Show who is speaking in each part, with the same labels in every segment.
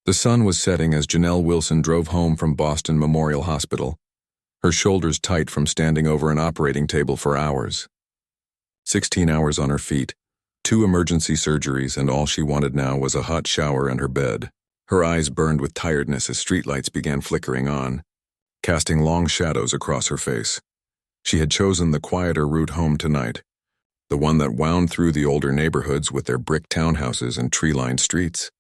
Speaker 1: The sun was setting as Janelle Wilson drove home from Boston Memorial Hospital, her shoulders tight from standing over an operating table for hours. 16 hours on her feet, 2 emergency surgeries, and all she wanted now was a hot shower and her bed. Her eyes burned with tiredness as streetlights began flickering on, casting long shadows across her face. She had chosen the quieter route home tonight, the one that wound through the older neighborhoods with their brick townhouses and tree-lined streets.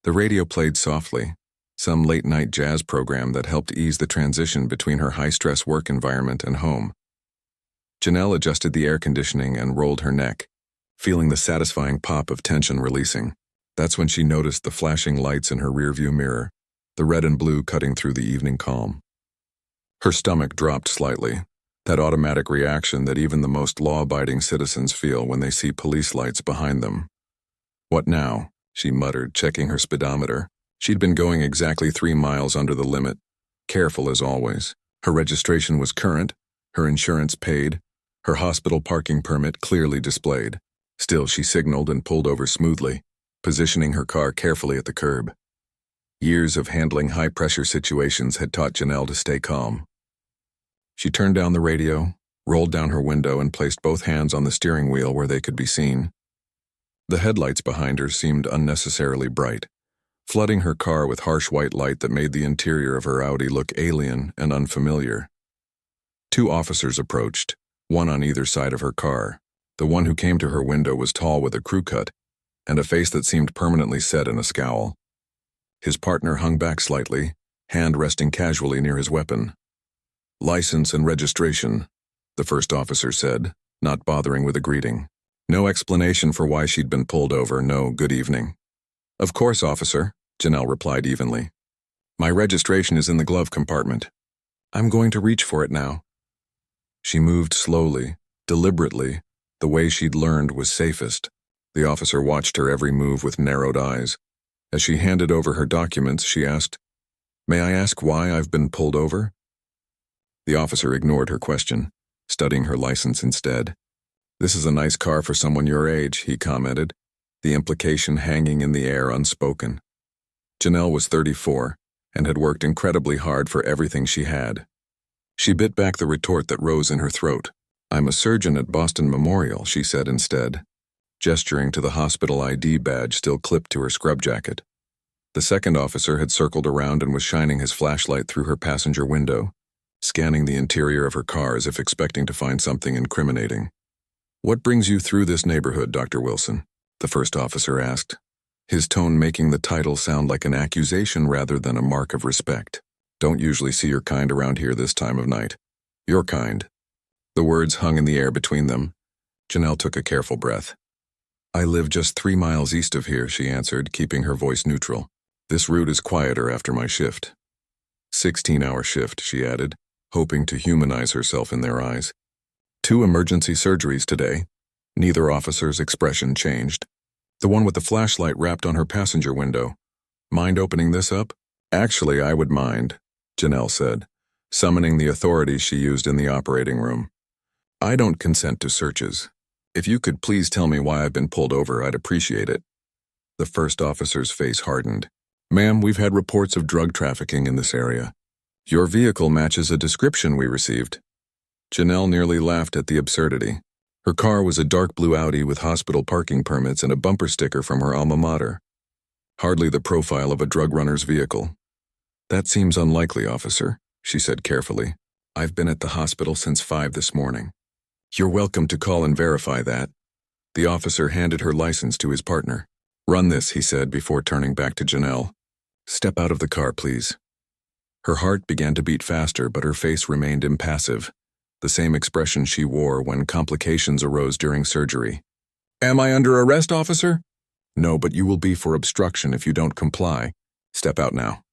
Speaker 1: The radio played softly, some late-night jazz program that helped ease the transition between her high-stress work environment and home. Janelle adjusted the air conditioning and rolled her neck, feeling the satisfying pop of tension releasing. That's when she noticed the flashing lights in her rearview mirror, the red and blue cutting through the evening calm. Her stomach dropped slightly, that automatic reaction that even the most law-abiding citizens feel when they see police lights behind them. "What now?" she muttered, checking her speedometer. She'd been going exactly 3 miles under the limit, careful as always. Her registration was current, her insurance paid, her hospital parking permit clearly displayed. Still, she signaled and pulled over smoothly, positioning her car carefully at the curb. Years of handling high-pressure situations had taught Janelle to stay calm. She turned down the radio, rolled down her window, and placed both hands on the steering wheel where they could be seen. The headlights behind her seemed unnecessarily bright, flooding her car with harsh white light that made the interior of her Audi look alien and unfamiliar. 2 officers approached, one on either side of her car. The one who came to her window was tall with a crew cut and a face that seemed permanently set in a scowl. His partner hung back slightly, hand resting casually near his weapon. "License and registration," the first officer said, not bothering with a greeting. No explanation for why she'd been pulled over, no good evening. "Of course, officer," Janelle replied evenly. "My registration is in the glove compartment. I'm going to reach for it now." She moved slowly, deliberately, the way she'd learned was safest. The officer watched her every move with narrowed eyes. As she handed over her documents, she asked, "May I ask why I've been pulled over?" The officer ignored her question, studying her license instead. "This is a nice car for someone your age," he commented, the implication hanging in the air unspoken. Janelle was 34 and had worked incredibly hard for everything she had. She bit back the retort that rose in her throat. "I'm a surgeon at Boston Memorial," she said instead, gesturing to the hospital ID badge still clipped to her scrub jacket. The second officer had circled around and was shining his flashlight through her passenger window, scanning the interior of her car as if expecting to find something incriminating. "What brings you through this neighborhood, Dr. Wilson?" the first officer asked, his tone making the title sound like an accusation rather than a mark of respect. "Don't usually see your kind around here this time of night." "Your kind." The words hung in the air between them. Janelle took a careful breath. "I live just 3 miles east of here," she answered, keeping her voice neutral. "This route is quieter after my shift." 16-hour shift, she added, hoping to humanize herself in their eyes. 2 emergency surgeries today. Neither officer's expression changed. The one with the flashlight wrapped on her passenger window. "Mind opening this up?" "Actually, I would mind," Janelle said, summoning the authorities she used in the operating room. "I don't consent to searches. If you could please tell me why I've been pulled over, I'd appreciate it." The first officer's face hardened. "Ma'am, we've had reports of drug trafficking in this area. Your vehicle matches a description we received." Janelle nearly laughed at the absurdity. Her car was a dark blue Audi with hospital parking permits and a bumper sticker from her alma mater. Hardly the profile of a drug runner's vehicle. "That seems unlikely, officer," she said carefully. "I've been at the hospital since 5 this morning." "You're welcome to call and verify that." The officer handed her license to his partner. "Run this," he said before turning back to Janelle. "Step out of the car, please." Her heart began to beat faster, but her face remained impassive, the same expression she wore when complications arose during surgery. "Am I under arrest, officer?" "No, but you will be for obstruction if you don't comply. Step out now."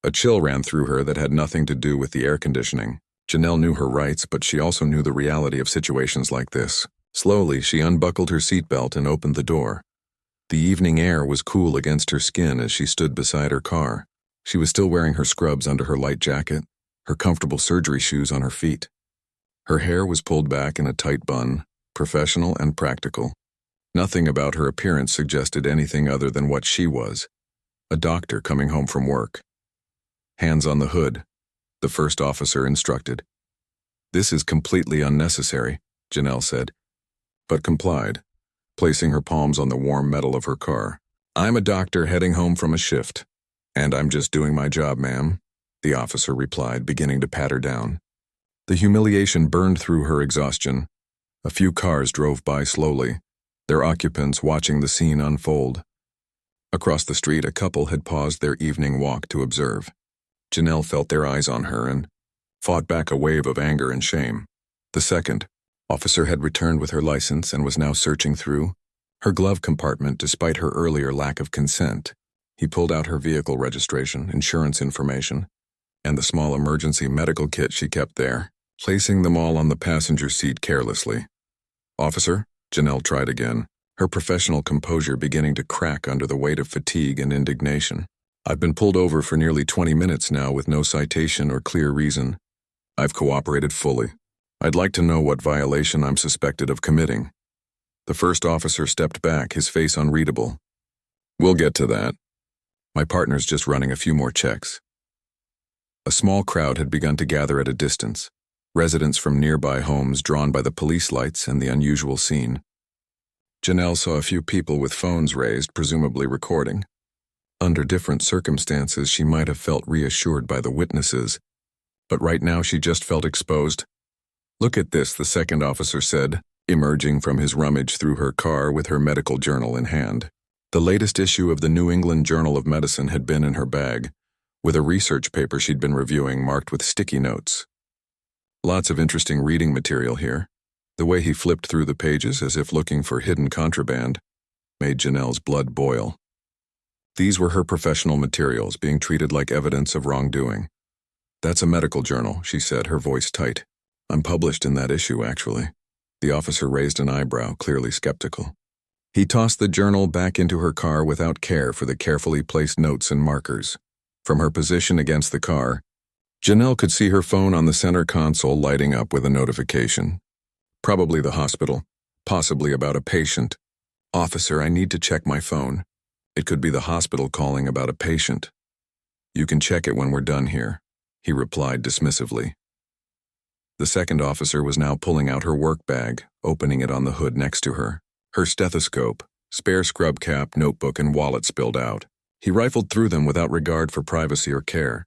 Speaker 1: A chill ran through her that had nothing to do with the air conditioning. Janelle knew her rights, but she also knew the reality of situations like this. Slowly, she unbuckled her seatbelt and opened the door. The evening air was cool against her skin as she stood beside her car. She was still wearing her scrubs under her light jacket, her comfortable surgery shoes on her feet. Her hair was pulled back in a tight bun, professional and practical. Nothing about her appearance suggested anything other than what she was, A doctor coming home from work. Hands on the hood, the first officer instructed. This is completely unnecessary, Janelle said, but complied, placing her palms on the warm metal of her car. I'm a doctor heading home from a shift, and I'm just doing my job, ma'am, the officer replied, beginning to pat her down. The humiliation burned through her exhaustion. A few cars drove by slowly, their occupants watching the scene unfold. Across the street, a couple had paused their evening walk to observe. Janelle felt their eyes on her and fought back a wave of anger and shame. The second officer had returned with her license and was now searching through her glove compartment despite her earlier lack of consent. He pulled out her vehicle registration, insurance information, and the small emergency medical kit she kept there, placing them all on the passenger seat carelessly. Officer, Janelle tried again, her professional composure beginning to crack under the weight of fatigue and indignation. I've been pulled over for nearly 20 minutes now with no citation or clear reason. I've cooperated fully. I'd like to know what violation I'm suspected of committing. The first officer stepped back, his face unreadable. We'll get to that. My partner's just running a few more checks. A small crowd had begun to gather at a distance, residents from nearby homes drawn by the police lights and the unusual scene. Janelle saw a few people with phones raised, presumably recording. Under different circumstances, she might have felt reassured by the witnesses, but right now she just felt exposed. Look at this, the second officer said, emerging from his rummage through her car with her medical journal in hand. The latest issue of the New England Journal of Medicine had been in her bag, with a research paper she'd been reviewing marked with sticky notes. Lots of interesting reading material here. The way he flipped through the pages as if looking for hidden contraband made Janelle's blood boil. These were her professional materials being treated like evidence of wrongdoing. That's a medical journal, she said, her voice tight. I'm published in that issue, actually. The officer raised an eyebrow, clearly skeptical. He tossed the journal back into her car without care for the carefully placed notes and markers. From her position against the car, Janelle could see her phone on the center console lighting up with a notification. Probably the hospital, possibly about a patient. Officer, I need to check my phone. It could be the hospital calling about a patient. You can check it when we're done here, he replied dismissively. The second officer was now pulling out her work bag, opening it on the hood next to her. Her stethoscope, spare scrub cap, notebook, and wallet spilled out. He rifled through them without regard for privacy or care.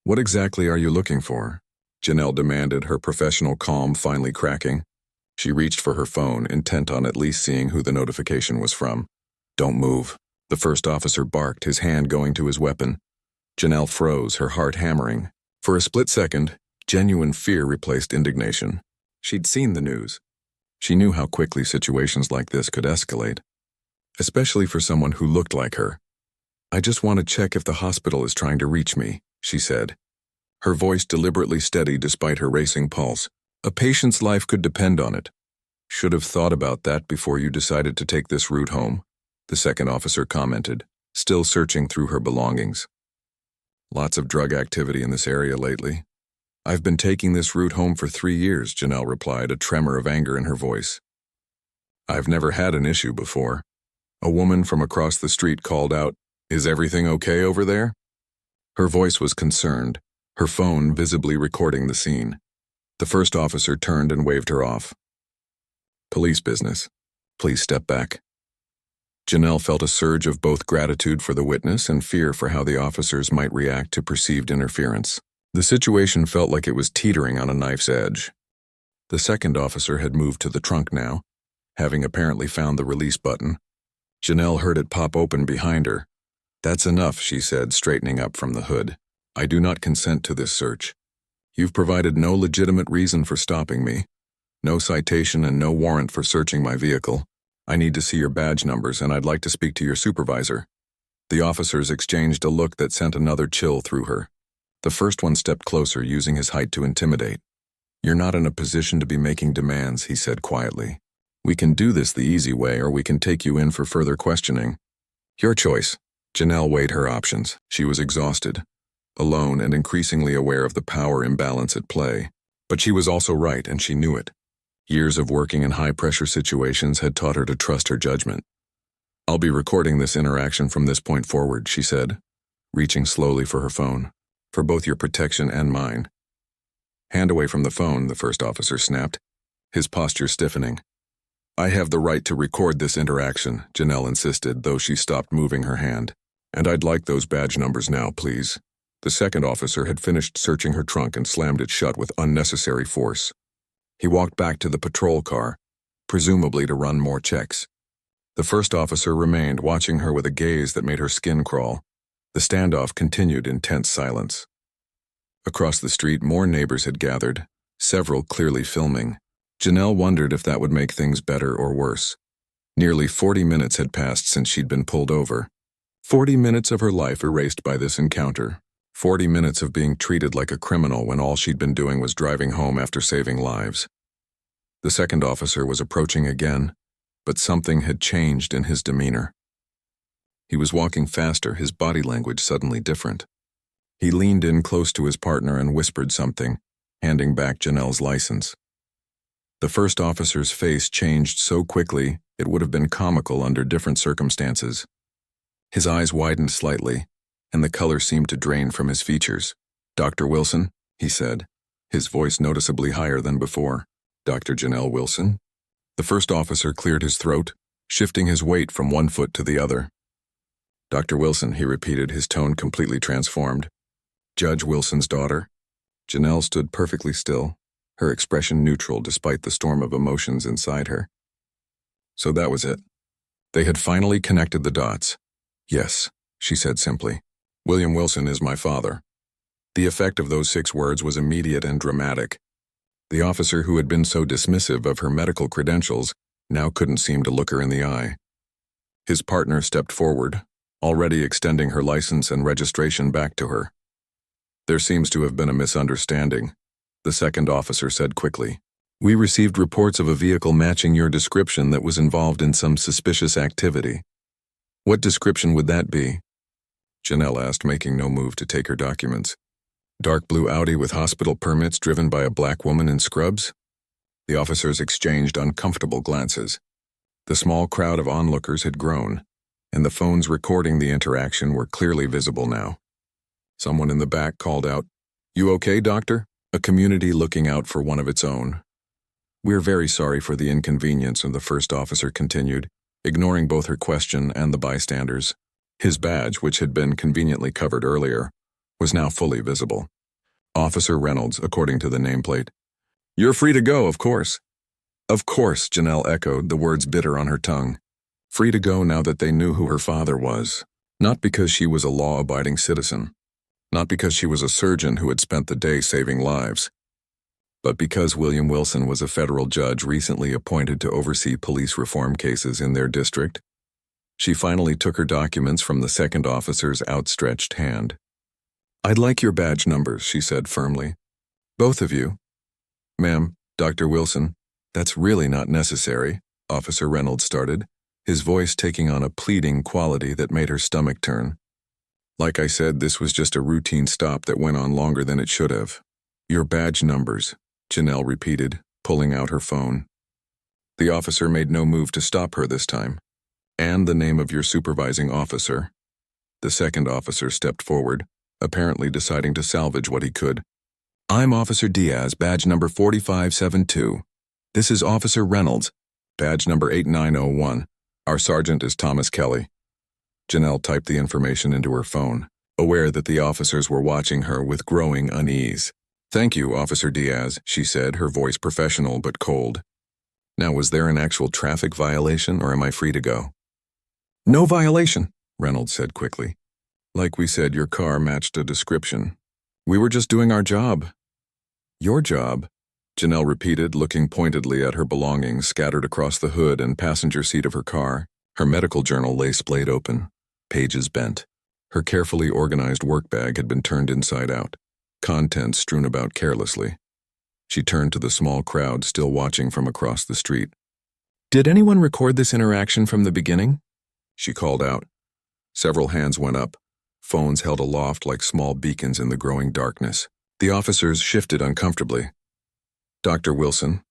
Speaker 1: What exactly are you looking for? Janelle demanded, her professional calm finally cracking. She reached for her phone, intent on at least seeing who the notification was from. Don't move. The first officer barked, his hand going to his weapon. Janelle froze, her heart hammering. For a split second, genuine fear replaced indignation. She'd seen the news. She knew how quickly situations like this could escalate, especially for someone who looked like her. I just want to check if the hospital is trying to reach me, she said, her voice deliberately steady despite her racing pulse. A patient's life could depend on it. Should have thought about that before you decided to take this route home, the second officer commented, still searching through her belongings. Lots of drug activity in this area lately. I've been taking this route home for 3 years, Janelle replied, a tremor of anger in her voice. I've never had an issue before. A woman from across the street called out, Is everything okay over there? Her voice was concerned, her phone visibly recording the scene. The first officer turned and waved her off. Police business. Please step back. Janelle felt a surge of both gratitude for the witness and fear for how the officers might react to perceived interference. The situation felt like it was teetering on a knife's edge. The second officer had moved to the trunk now, having apparently found the release button. Janelle heard it pop open behind her. That's enough, she said, straightening up from the hood. I do not consent to this search. You've provided no legitimate reason for stopping me. No citation and no warrant for searching my vehicle. I need to see your badge numbers and I'd like to speak to your supervisor. The officers exchanged a look that sent another chill through her. The first one stepped closer, using his height to intimidate. You're not in a position to be making demands, he said quietly. We can do this the easy way or we can take you in for further questioning. Your choice. Janelle weighed her options. She was exhausted, alone and increasingly aware of the power imbalance at play. But she was also right and she knew it. Years of working in high-pressure situations had taught her to trust her judgment. I'll be recording this interaction from this point forward, she said, reaching slowly for her phone, for both your protection and mine. Hand away from the phone, the first officer snapped, his posture stiffening. I have the right to record this interaction, Janelle insisted, though she stopped moving her hand. And I'd like those badge numbers now, please. The second officer had finished searching her trunk and slammed it shut with unnecessary force. He walked back to the patrol car, presumably to run more checks. The first officer remained, watching her with a gaze that made her skin crawl. The standoff continued in tense silence. Across the street, more neighbors had gathered, several clearly filming. Janelle wondered if that would make things better or worse. Nearly 40 minutes had passed since she'd been pulled over. 40 minutes of her life erased by this encounter. 40 minutes of being treated like a criminal when all she'd been doing was driving home after saving lives. The second officer was approaching again, but something had changed in his demeanor. He was walking faster, his body language suddenly different. He leaned in close to his partner and whispered something, handing back Janelle's license. The first officer's face changed so quickly it would have been comical under different circumstances. His eyes widened slightly, and the color seemed to drain from his features. "Dr. Wilson," he said, his voice noticeably higher than before. "Dr. Janelle Wilson?" The first officer cleared his throat, shifting his weight from one foot to the other. "Dr. Wilson," he repeated, his tone completely transformed. "Judge Wilson's daughter?" Janelle stood perfectly still, her expression neutral despite the storm of emotions inside her. So that was it. They had finally connected the dots. "Yes," she said simply. "William Wilson is my father." The effect of those 6 words was immediate and dramatic. The officer who had been so dismissive of her medical credentials now couldn't seem to look her in the eye. His partner stepped forward, already extending her license and registration back to her. "There seems to have been a misunderstanding," the second officer said quickly. "We received reports of a vehicle matching your description that was involved in some suspicious activity." "What description would that be?" Janelle asked, making no move to take her documents. "Dark blue Audi with hospital permits driven by a black woman in scrubs?" The officers exchanged uncomfortable glances. The small crowd of onlookers had grown, and the phones recording the interaction were clearly visible now. Someone in the back called out, "You okay, doctor?" A community looking out for one of its own. "We're very sorry for the inconvenience," and the first officer continued, ignoring both her question and the bystanders. His badge, which had been conveniently covered earlier, was now fully visible. "Officer Reynolds," according to the nameplate. "You're free to go, of course." "Of course," Janelle echoed, the words bitter on her tongue. Free to go now that they knew who her father was. Not because she was a law-abiding citizen. Not because she was a surgeon who had spent the day saving lives. But because William Wilson was a federal judge recently appointed to oversee police reform cases in their district. She finally took her documents from the second officer's outstretched hand. "I'd like your badge numbers," she said firmly. "Both of you." "Ma'am, Dr. Wilson, that's really not necessary," Officer Reynolds started, his voice taking on a pleading quality that made her stomach turn. "Like I said, this was just a routine stop that went on longer than it should have." "Your badge numbers," Janelle repeated, pulling out her phone. The officer made no move to stop her this time. "And the name of your supervising officer." The second officer stepped forward, apparently deciding to salvage what he could. "I'm Officer Diaz, badge number 4572. This is Officer Reynolds, badge number 8901. Our sergeant is Thomas Kelly." Janelle typed the information into her phone, aware that the officers were watching her with growing unease. "Thank you, Officer Diaz," she said, her voice professional but cold. "Now, was there an actual traffic violation, or am I free to go?" "No violation," Reynolds said quickly. "Like we said, your car matched a description. We were just doing our job." "Your job?" Janelle repeated, looking pointedly at her belongings scattered across the hood and passenger seat of her car. Her medical journal lay splayed open, pages bent. Her carefully organized work bag had been turned inside out, contents strewn about carelessly. She turned to the small crowd still watching from across the street. "Did anyone record this interaction from the beginning?" she called out. Several hands went up, phones held aloft like small beacons in the growing darkness. The officers shifted uncomfortably. "Dr. Wilson,"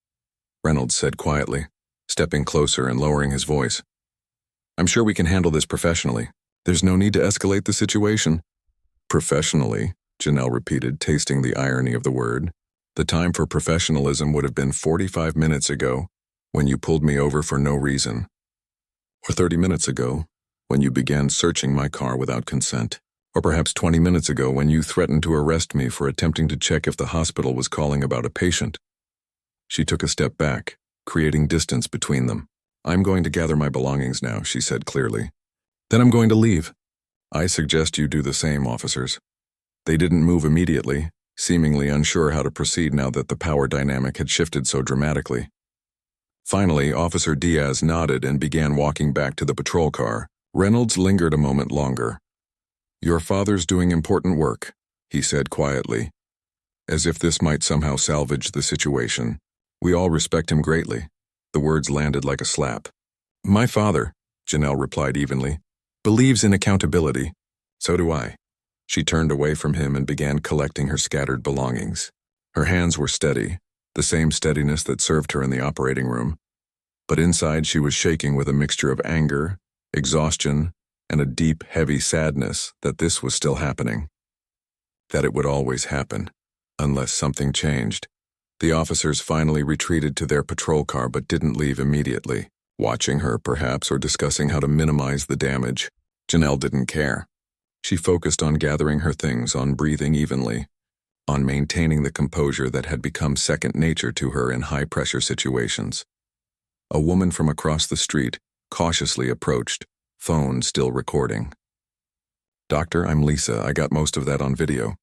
Speaker 1: Reynolds said quietly, stepping closer and lowering his voice. I'm sure we can handle this professionally. There's no need to escalate the situation. Professionally, Janelle repeated, tasting the irony of the word. The time for professionalism would have been 45 minutes ago, when you pulled me over for no reason. Or 30 minutes ago, when you began searching my car without consent. Or perhaps 20 minutes ago when you threatened to arrest me for attempting to check if the hospital was calling about a patient. She took a step back, creating distance between them. I'm going to gather my belongings now, she said clearly. Then I'm going to leave. I suggest you do the same, officers. They didn't move immediately, seemingly unsure how to proceed now that the power dynamic had shifted so dramatically. Finally, Officer Diaz nodded and began walking back to the patrol car. Reynolds lingered a moment longer. Your father's doing important work, he said quietly, as if this might somehow salvage the situation. We all respect him greatly. The words landed like a slap. My father, Janelle replied evenly, believes in accountability. So do I. She turned away from him and began collecting her scattered belongings. Her hands were steady, the same steadiness that served her in the operating room. But inside she was shaking with a mixture of anger, exhaustion, and a deep, heavy sadness that this was still happening. That it would always happen, unless something changed. The officers finally retreated to their patrol car but didn't leave immediately, watching her perhaps or discussing how to minimize the damage. Janelle didn't care. She focused on gathering her things, on breathing evenly, on maintaining the composure that had become second nature to her in high-pressure situations. A woman from across the street cautiously approached, phone still recording. Doctor, I'm Lisa. I got most of that on video.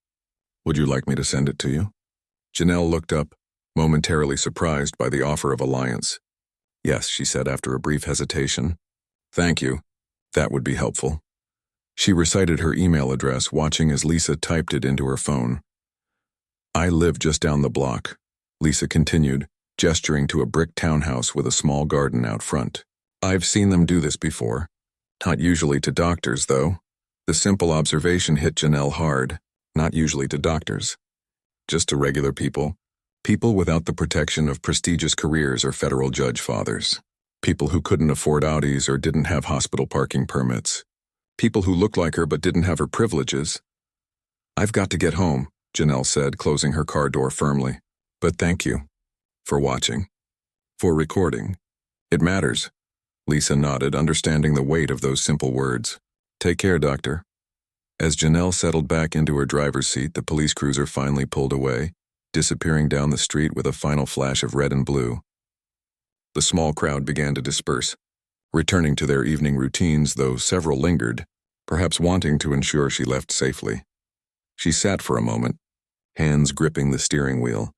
Speaker 1: Would you like me to send it to you? Janelle looked up, momentarily surprised by the offer of alliance. Yes, she said after a brief hesitation. Thank you. That would be helpful. She recited her email address, watching as Lisa typed it into her phone. I live just down the block, Lisa continued, gesturing to a brick townhouse with a small garden out front. I've seen them do this before. Not usually to doctors, though. The simple observation hit Janelle hard. Not usually to doctors. Just to regular people. People without the protection of prestigious careers or federal judge fathers. People who couldn't afford Audis or didn't have hospital parking permits. People who looked like her but didn't have her privileges. I've got to get home, Janelle said, closing her car door firmly. But thank you. For watching. For recording. It matters. Lisa nodded, understanding the weight of those simple words. Take care, doctor. As Janelle settled back into her driver's seat, the police cruiser finally pulled away, disappearing down the street with a final flash of red and blue. The small crowd began to disperse, returning to their evening routines, though several lingered, perhaps wanting to ensure she left safely. She sat for a moment, hands gripping the steering wheel,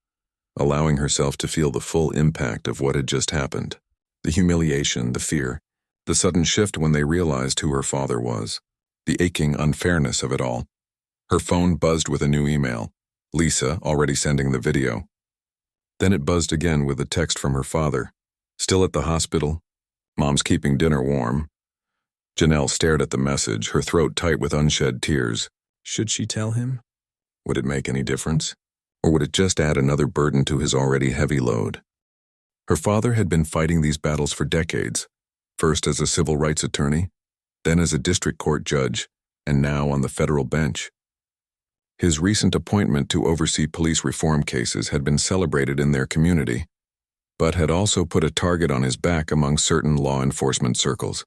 Speaker 1: allowing herself to feel the full impact of what had just happened. The humiliation, the fear, the sudden shift when they realized who her father was, the aching unfairness of it all. Her phone buzzed with a new email, Lisa already sending the video. Then it buzzed again with a text from her father. Still at the hospital? Mom's keeping dinner warm. Janelle stared at the message, her throat tight with unshed tears. Should she tell him? Would it make any difference? Or would it just add another burden to his already heavy load? Her father had been fighting these battles for decades, first as a civil rights attorney, then as a district court judge, and now on the federal bench. His recent appointment to oversee police reform cases had been celebrated in their community, but had also put a target on his back among certain law enforcement circles.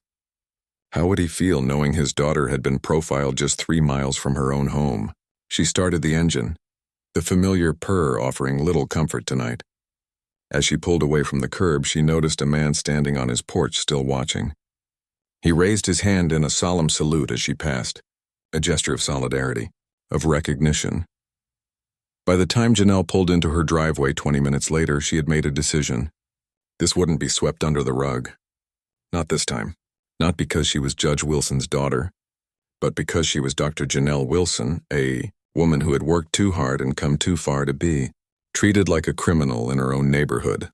Speaker 1: How would he feel knowing his daughter had been profiled just 3 miles from her own home? She started the engine, the familiar purr offering little comfort tonight. As she pulled away from the curb, she noticed a man standing on his porch still watching. He raised his hand in a solemn salute as she passed, a gesture of solidarity, of recognition. By the time Janelle pulled into her driveway 20 minutes later, she had made a decision. This wouldn't be swept under the rug. Not this time. Not because she was Judge Wilson's daughter, but because she was Dr. Janelle Wilson, a woman who had worked too hard and come too far to be treated like a criminal in her own neighborhood.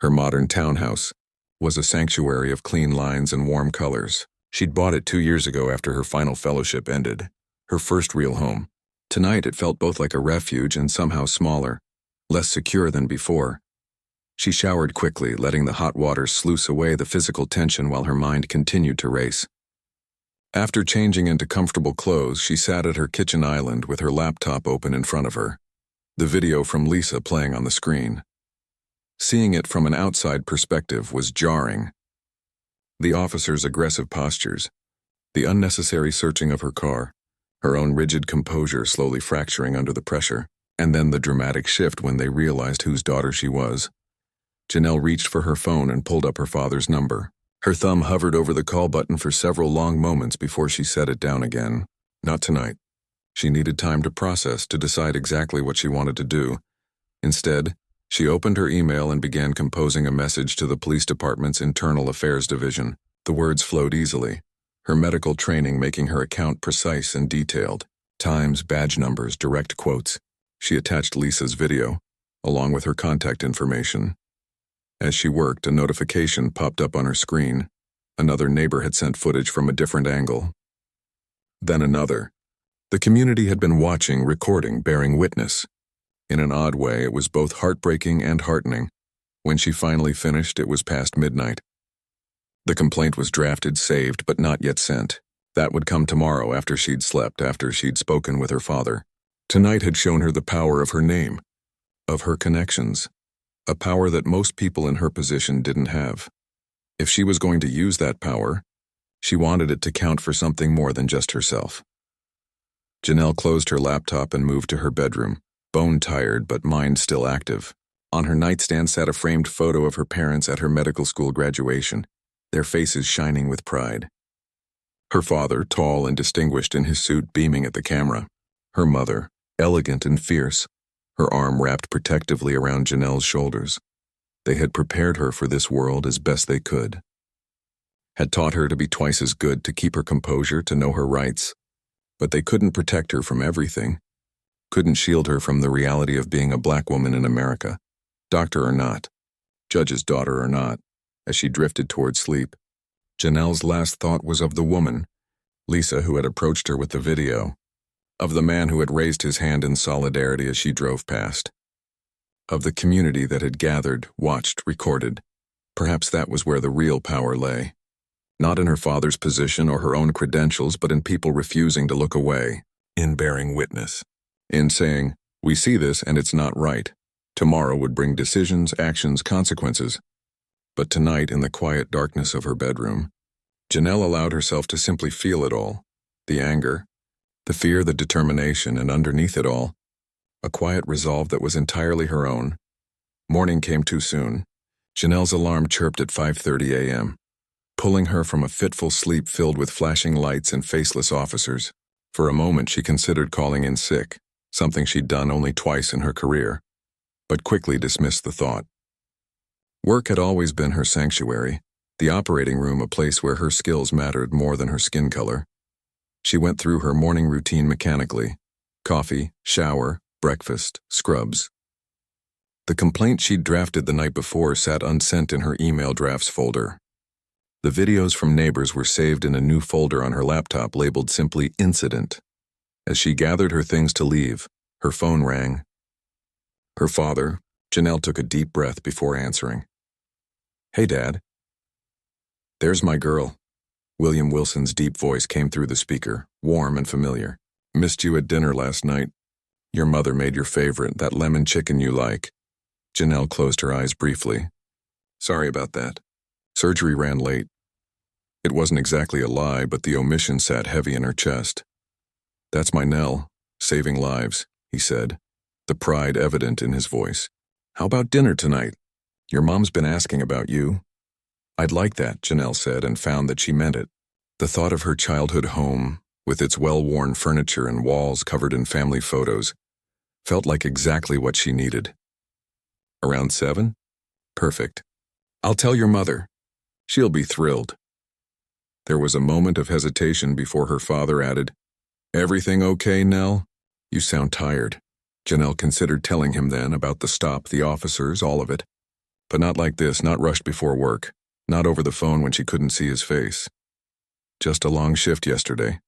Speaker 1: Her modern townhouse was a sanctuary of clean lines and warm colors. She'd bought it 2 years ago after her final fellowship ended, her first real home. Tonight it felt both like a refuge and somehow smaller, less secure than before. She showered quickly, letting the hot water sluice away the physical tension while her mind continued to race. After changing into comfortable clothes, she sat at her kitchen island with her laptop open in front of her, the video from Lisa playing on the screen. Seeing it from an outside perspective was jarring. The officer's aggressive postures, the unnecessary searching of her car, her own rigid composure slowly fracturing under the pressure, and then the dramatic shift when they realized whose daughter she was. Janelle reached for her phone and pulled up her father's number. Her thumb hovered over the call button for several long moments before she set it down again. Not tonight. She needed time to process, to decide exactly what she wanted to do. Instead, she opened her email and began composing a message to the police department's internal affairs division. The words flowed easily, her medical training making her account precise and detailed. Times, badge numbers, direct quotes. She attached Lisa's video, along with her contact information. As she worked, a notification popped up on her screen. Another neighbor had sent footage from a different angle. Then another. The community had been watching, recording, bearing witness. In an odd way, it was both heartbreaking and heartening. When she finally finished, it was past midnight. The complaint was drafted, saved, but not yet sent. That would come tomorrow after she'd slept, after she'd spoken with her father. Tonight had shown her the power of her name, of her connections, a power that most people in her position didn't have. If she was going to use that power, she wanted it to count for something more than just herself. Janelle closed her laptop and moved to her bedroom, bone-tired but mind still active. On her nightstand sat a framed photo of her parents at her medical school graduation, their faces shining with pride. Her father, tall and distinguished in his suit, beaming at the camera. Her mother, elegant and fierce, her arm wrapped protectively around Janelle's shoulders. They had prepared her for this world as best they could. Had taught her to be twice as good, to keep her composure, to know her rights. But they couldn't protect her from everything. Couldn't shield her from the reality of being a black woman in America, doctor or not, judge's daughter or not. As she drifted toward sleep, Janelle's last thought was of the woman, Lisa, who had approached her with the video, of the man who had raised his hand in solidarity as she drove past, of the community that had gathered, watched, recorded. Perhaps that was where the real power lay. Not in her father's position or her own credentials, but in people refusing to look away, in bearing witness, in saying, "We see this and it's not right." Tomorrow would bring decisions, actions, consequences. But tonight, in the quiet darkness of her bedroom, Janelle allowed herself to simply feel it all, the anger, the fear, the determination, and underneath it all, a quiet resolve that was entirely her own. Morning came too soon. Janelle's alarm chirped at 5:30 a.m., pulling her from a fitful sleep filled with flashing lights and faceless officers. For a moment she considered calling in sick, something she'd done only twice in her career, but quickly dismissed the thought. Work had always been her sanctuary, the operating room a place where her skills mattered more than her skin color. She went through her morning routine mechanically: coffee, shower, breakfast, scrubs. The complaint she'd drafted the night before sat unsent in her email drafts folder. The videos from neighbors were saved in a new folder on her laptop labeled simply "Incident." As she gathered her things to leave, her phone rang. Her father. Janelle took a deep breath before answering. "Hey, Dad." "There's my girl." William Wilson's deep voice came through the speaker, warm and familiar. "Missed you at dinner last night. Your mother made your favorite, that lemon chicken you like." Janelle closed her eyes briefly. "Sorry about that. Surgery ran late." It wasn't exactly a lie, but the omission sat heavy in her chest. "That's my Nell, saving lives," he said, the pride evident in his voice. "How about dinner tonight? Your mom's been asking about you." "I'd like that," Janelle said, and found that she meant it. The thought of her childhood home, with its well-worn furniture and walls covered in family photos, felt like exactly what she needed. "Around 7? Perfect. I'll tell your mother. She'll be thrilled." There was a moment of hesitation before her father added, "Everything okay, Nell? You sound tired." Janelle considered telling him then about the stop, the officers, all of it. But not like this, not rushed before work, not over the phone when she couldn't see his face. "Just a long shift yesterday,"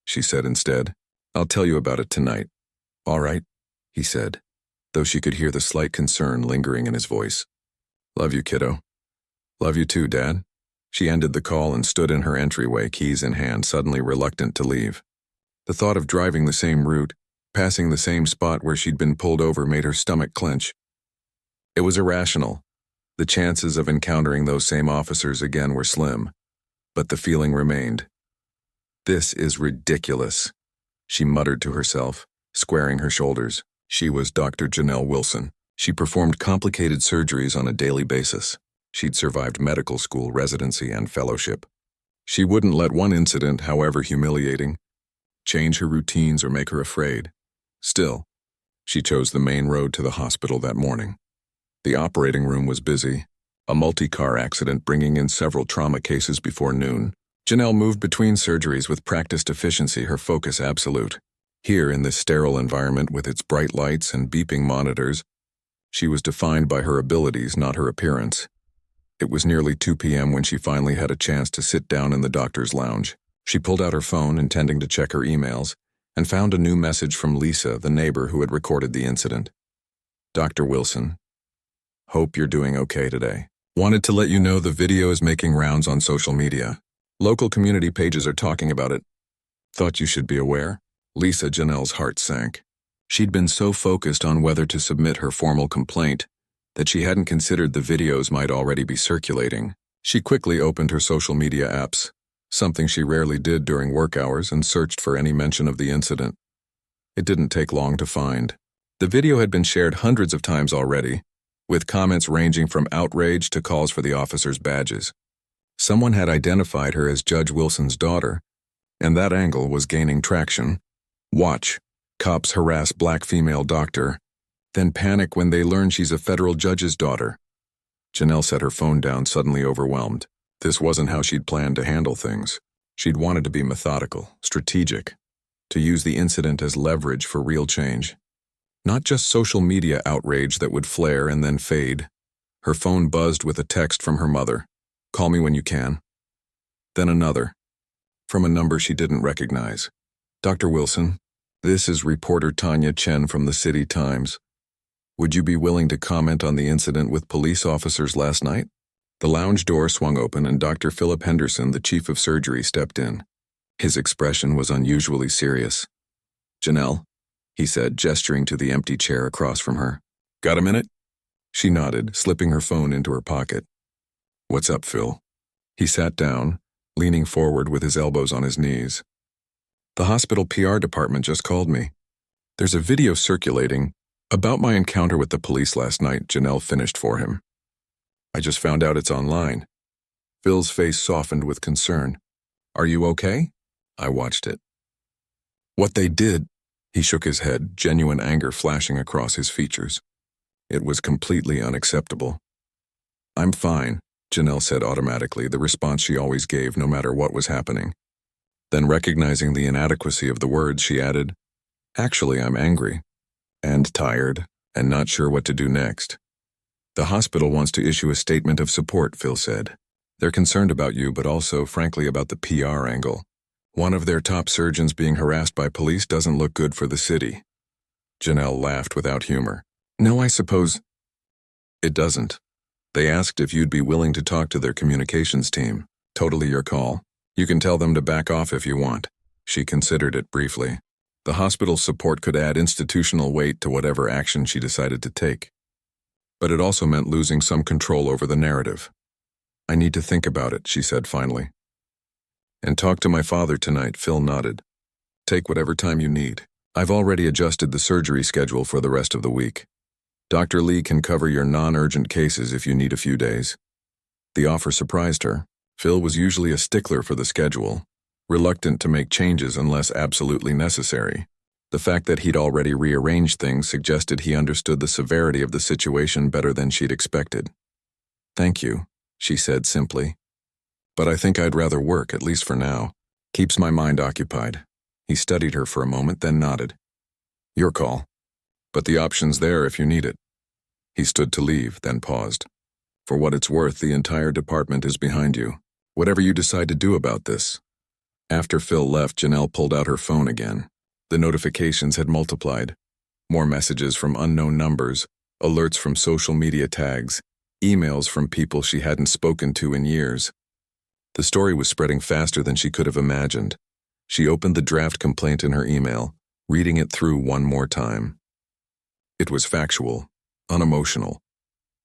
Speaker 1: she said instead. "I'll tell you about it tonight." "All right," he said, though she could hear the slight concern lingering in his voice. Love you, kiddo. Love you too, Dad. She ended the call and stood in her entryway, keys in hand, suddenly reluctant to leave. The thought of driving the same route, passing the same spot where she'd been pulled over, made her stomach clench. It was irrational. The chances of encountering those same officers again were slim, but the feeling remained. This is ridiculous, she muttered to herself, squaring her shoulders. She was Dr. Janelle Wilson. She performed complicated surgeries on a daily basis. She'd survived medical school, residency, and fellowship. She wouldn't let one incident, however humiliating, change her routines or make her afraid. Still, she chose the main road to the hospital that morning. The operating room was busy, a multi-car accident bringing in several trauma cases before noon. Janelle moved between surgeries with practiced efficiency, her focus absolute. Here, in this sterile environment with its bright lights and beeping monitors, she was defined by her abilities, not her appearance. It was nearly 2 p.m. when she finally had a chance to sit down in the doctor's lounge. She pulled out her phone, intending to check her emails, and found a new message from Lisa, the neighbor who had recorded the incident. Dr. Wilson, hope you're doing okay today. Wanted to let you know the video is making rounds on social media. Local community pages are talking about it. Thought you should be aware. Lisa, Janelle's heart sank. She'd been so focused on whether to submit her formal complaint that she hadn't considered the videos might already be circulating. She quickly opened her social media apps, something she rarely did during work hours, and searched for any mention of the incident. It didn't take long to find. The video had been shared hundreds of times already, with comments ranging from outrage to calls for the officers' badges. Someone had identified her as Judge Wilson's daughter, and that angle was gaining traction. Watch, cops harass black female doctor, then panic when they learn she's a federal judge's daughter. Janelle set her phone down, suddenly overwhelmed. This wasn't how she'd planned to handle things. She'd wanted to be methodical, strategic, to use the incident as leverage for real change. Not just social media outrage that would flare and then fade. Her phone buzzed with a text from her mother. Call me when you can. Then another, from a number she didn't recognize. Dr. Wilson, this is reporter Tanya Chen from the City Times. Would you be willing to comment on the incident with police officers last night? The lounge door swung open and Dr. Philip Henderson, the chief of surgery, stepped in. His expression was unusually serious. Janelle, he said, gesturing to the empty chair across from her. Got a minute? She nodded, slipping her phone into her pocket. What's up, Phil? He sat down, leaning forward with his elbows on his knees. The hospital PR department just called me. There's a video circulating about my encounter with the police last night, Janelle finished for him. I just found out it's online. Phil's face softened with concern. Are you okay? I watched it. What they did, he shook his head, genuine anger flashing across his features. It was completely unacceptable. I'm fine, Janelle said automatically, the response she always gave no matter what was happening. Then, recognizing the inadequacy of the words, she added, Actually, I'm angry, and tired, and not sure what to do next. The hospital wants to issue a statement of support, Phil said. They're concerned about you, but also, frankly, about the PR angle. One of their top surgeons being harassed by police doesn't look good for the city. Janelle laughed without humor. No, I suppose it doesn't. They asked if you'd be willing to talk to their communications team. Totally your call. You can tell them to back off if you want. She considered it briefly. The hospital's support could add institutional weight to whatever action she decided to take. But it also meant losing some control over the narrative. I need to think about it, she said finally. And talk to my father tonight, Phil nodded. Take whatever time you need. I've already adjusted the surgery schedule for the rest of the week. Dr. Lee can cover your non-urgent cases if you need a few days. The offer surprised her. Phil was usually a stickler for the schedule, reluctant to make changes unless absolutely necessary. The fact that he'd already rearranged things suggested he understood the severity of the situation better than she'd expected. Thank you, she said simply. But I think I'd rather work, at least for now. Keeps my mind occupied. He studied her for a moment, then nodded. Your call. But the option's there if you need it. He stood to leave, then paused. For what it's worth, the entire department is behind you. Whatever you decide to do about this. After Phil left, Janelle pulled out her phone again. The notifications had multiplied. More messages from unknown numbers, alerts from social media tags, emails from people she hadn't spoken to in years. The story was spreading faster than she could have imagined. She opened the draft complaint in her email, reading it through one more time. It was factual, unemotional,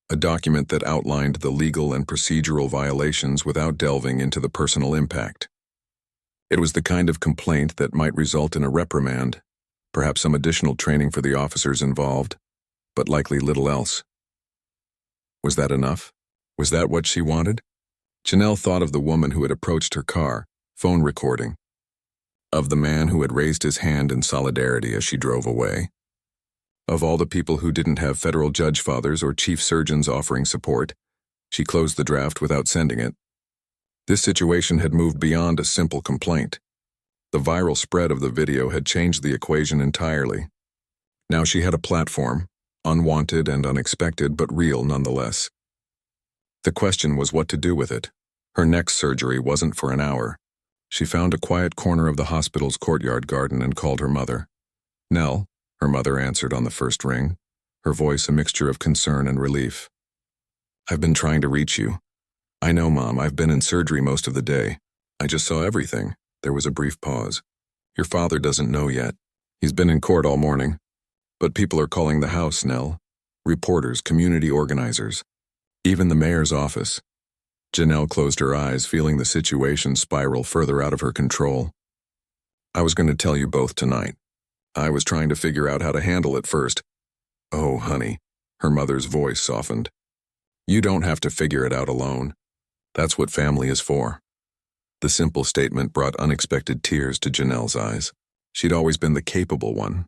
Speaker 1: a document that outlined the legal and procedural violations without delving into the personal impact. It was the kind of complaint that might result in a reprimand, perhaps some additional training for the officers involved, but likely little else. Was that enough? Was that what she wanted? Janelle thought of the woman who had approached her car, phone recording, of the man who had raised his hand in solidarity as she drove away, of all the people who didn't have federal judge fathers or chief surgeons offering support. She closed the draft without sending it. This situation had moved beyond a simple complaint. The viral spread of the video had changed the equation entirely. Now she had a platform, unwanted and unexpected, but real nonetheless. The question was what to do with it. Her next surgery wasn't for an hour. She found a quiet corner of the hospital's courtyard garden and called her mother. "Nell," her mother answered on the first ring, her voice a mixture of concern and relief. "I've been trying to reach you. I know, Mom, I've been in surgery most of the day. I just saw everything." There was a brief pause. "Your father doesn't know yet. He's been in court all morning. But people are calling the house, Nell. Reporters, community organizers, even the mayor's office." Janelle closed her eyes, feeling the situation spiral further out of her control. "I was going to tell you both tonight. I was trying to figure out how to handle it first." "Oh, honey," her mother's voice softened. "You don't have to figure it out alone. That's what family is for." The simple statement brought unexpected tears to Janelle's eyes. She'd always been the capable one,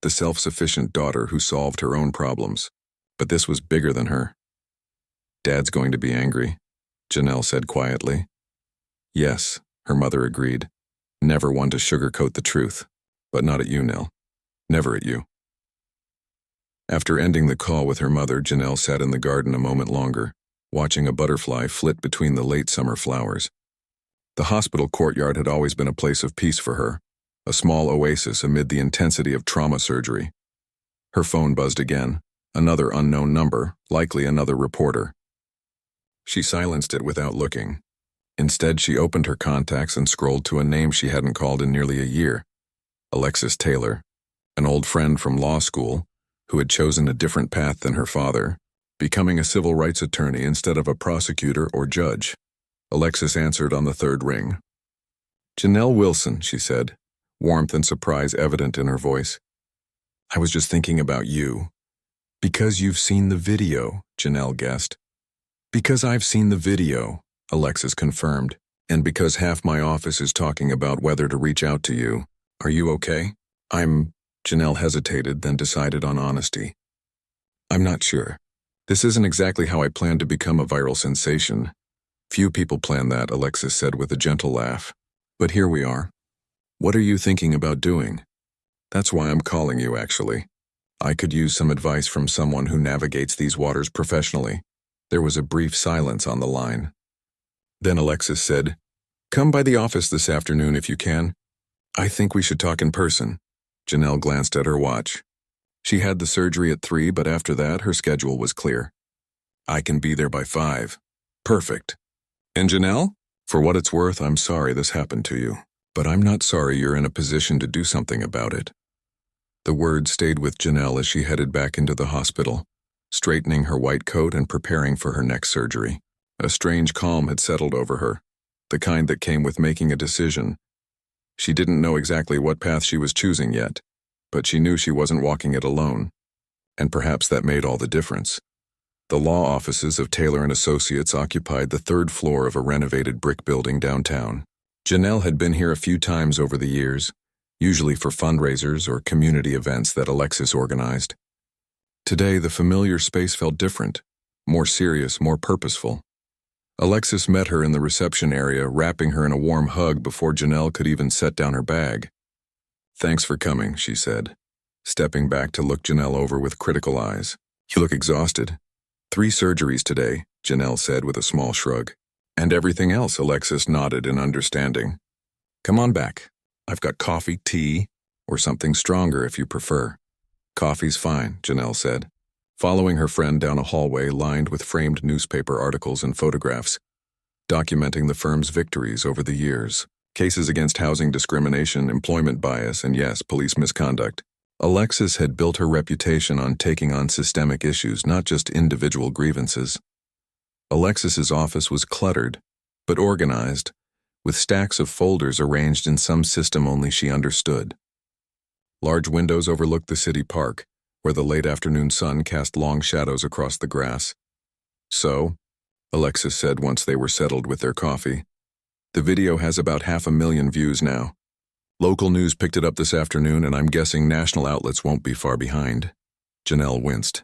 Speaker 1: the self-sufficient daughter who solved her own problems. But this was bigger than her. "Dad's going to be angry," Janelle said quietly. "Yes," her mother agreed. "Never one to sugarcoat the truth. But not at you, Nell. Never at you." After ending the call with her mother, Janelle sat in the garden a moment longer, watching a butterfly flit between the late summer flowers. The hospital courtyard had always been a place of peace for her, a small oasis amid the intensity of trauma surgery. Her phone buzzed again, another unknown number, likely another reporter. She silenced it without looking. Instead, she opened her contacts and scrolled to a name she hadn't called in nearly a year. Alexis Taylor, an old friend from law school who had chosen a different path than her father, becoming a civil rights attorney instead of a prosecutor or judge. Alexis answered on the third ring. "Janelle Wilson," she said, warmth and surprise evident in her voice. "I was just thinking about you." "Because you've seen the video," Janelle guessed. "Because I've seen the video," Alexis confirmed, "and because half my office is talking about whether to reach out to you. Are you okay?" Janelle hesitated, then decided on honesty. "I'm not sure. This isn't exactly how I planned to become a viral sensation. Few people plan that," Alexis said with a gentle laugh. "But here we are. What are you thinking about doing?" "That's why I'm calling you, actually. I could use some advice from someone who navigates these waters professionally." There was a brief silence on the line. Then Alexis said, "Come by the office this afternoon if you can. I think we should talk in person." Janelle glanced at her watch. She had the surgery at 3, but after that, her schedule was clear. "I can be there by 5. "Perfect." "And Janelle? For what it's worth, I'm sorry this happened to you. But I'm not sorry you're in a position to do something about it." The words stayed with Janelle as she headed back into the hospital, straightening her white coat and preparing for her next surgery. A strange calm had settled over her, the kind that came with making a decision. She didn't know exactly what path she was choosing yet, but she knew she wasn't walking it alone. And perhaps that made all the difference. The law offices of Taylor & Associates occupied the 3rd floor of a renovated brick building downtown. Janelle had been here a few times over the years, usually for fundraisers or community events that Alexis organized. Today, the familiar space felt different, more serious, more purposeful. Alexis met her in the reception area, wrapping her in a warm hug before Janelle could even set down her bag. "Thanks for coming," she said, stepping back to look Janelle over with critical eyes. "You look exhausted." 3 surgeries today," Janelle said with a small shrug. "And everything else," Alexis nodded in understanding. "Come on back. I've got coffee, tea, or something stronger if you prefer." "Coffee's fine," Janelle said. following her friend down a hallway lined with framed newspaper articles and photographs, documenting the firm's victories over the years, cases against housing discrimination, employment bias, and yes, police misconduct. Alexis had built her reputation on taking on systemic issues, not just individual grievances. Alexis's office was cluttered, but organized, with stacks of folders arranged in some system only she understood. Large windows overlooked the city park, where the late afternoon sun cast long shadows across the grass. "So," Alexis said once they were settled with their coffee, "the video has about 500,000 views now. Local news picked it up this afternoon, and I'm guessing national outlets won't be far behind." Janelle winced.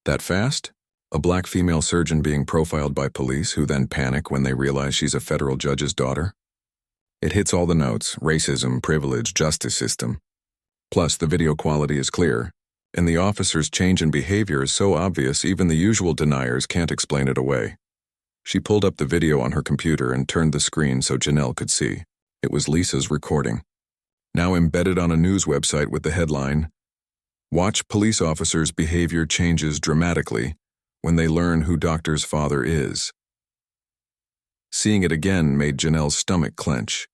Speaker 1: "That fast? A black female surgeon being profiled by police who then panic when they realize she's a federal judge's daughter? It hits all the notes: racism, privilege, justice system. Plus, the video quality is clear, and the officer's change in behavior is so obvious even the usual deniers can't explain it away." She pulled up the video on her computer and turned the screen so Janelle could see. It was Lisa's recording, now embedded on a news website with the headline, "Watch police officers' behavior changes dramatically when they learn who Doctor's father is." Seeing it again made Janelle's stomach clench.